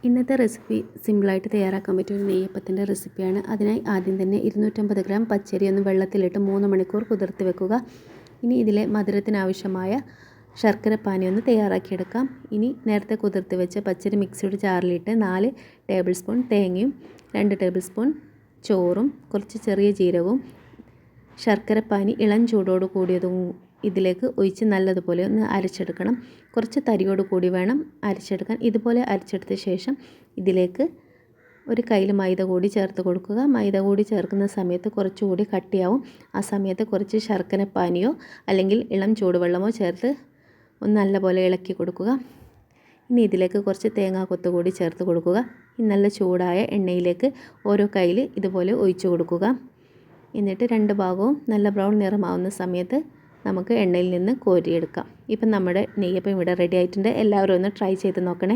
ഇന്നത്തെ റെസിപ്പി സിമ്പിളായിട്ട് തയ്യാറാക്കാൻ പറ്റിയ ഒരു നെയ്യപ്പത്തിൻ്റെ റെസിപ്പിയാണ്. അതിനായി ആദ്യം തന്നെ 250 ഗ്രാം പച്ചരി ഒന്ന് വെള്ളത്തിലിട്ട് 3 മണിക്കൂർ കുതിർത്ത് വെക്കുക. ഇനി ഇതിലെ മധുരത്തിനാവശ്യമായ ശർക്കര പാനി ഒന്ന് തയ്യാറാക്കിയെടുക്കാം. ഇനി നേരത്തെ കുതിർത്ത് വെച്ച പച്ചരി മിക്സിയുടെ ജാറിലിട്ട് 4 ടേബിൾ സ്പൂൺ തേങ്ങയും 2 ടേബിൾ സ്പൂൺ ചോറും കുറച്ച് ചെറിയ ജീരകവും ശർക്കരപ്പാനി ഇളം ചൂടോട് കൂടിയതും ഇതിലേക്ക് ഒഴിച്ച് നല്ലതുപോലെ ഒന്ന് അരച്ചെടുക്കണം. കുറച്ച് തരിയോട് കൂടി വേണം അരച്ചെടുക്കാൻ. ഇതുപോലെ അരച്ചെടുത്ത ശേഷം ഇതിലേക്ക് ഒരു കയ്യിൽ മൈദ കൂടി ചേർത്ത് കൊടുക്കുക. മൈദ കൂടി ചേർക്കുന്ന സമയത്ത് കുറച്ചുകൂടി കട്ടിയാവും. ആ സമയത്ത് കുറച്ച് ശർക്കരപ്പാനിയോ അല്ലെങ്കിൽ ഇളം ചൂടുവെള്ളമോ ചേർത്ത് ഒന്ന് നല്ലപോലെ ഇളക്കി കൊടുക്കുക. ഇനി ഇതിലേക്ക് കുറച്ച് തേങ്ങാക്കൊത്ത് കൂടി ചേർത്ത് കൊടുക്കുക. നല്ല ചൂടായ എണ്ണയിലേക്ക് ഓരോ കയ്യിൽ ഇതുപോലെ ഒഴിച്ചു കൊടുക്കുക. എന്നിട്ട് രണ്ട് ഭാഗവും നല്ല ബ്രൗൺ നിറമാവുന്ന സമയത്ത് നമുക്ക് എണ്ണയിൽ നിന്ന് കോരിയെടുക്കാം. ഇപ്പം നമ്മുടെ നെയ്യപ്പം ഇവിടെ റെഡി ആയിട്ടുണ്ട്. എല്ലാവരും ഒന്ന് ട്രൈ ചെയ്ത് നോക്കണേ.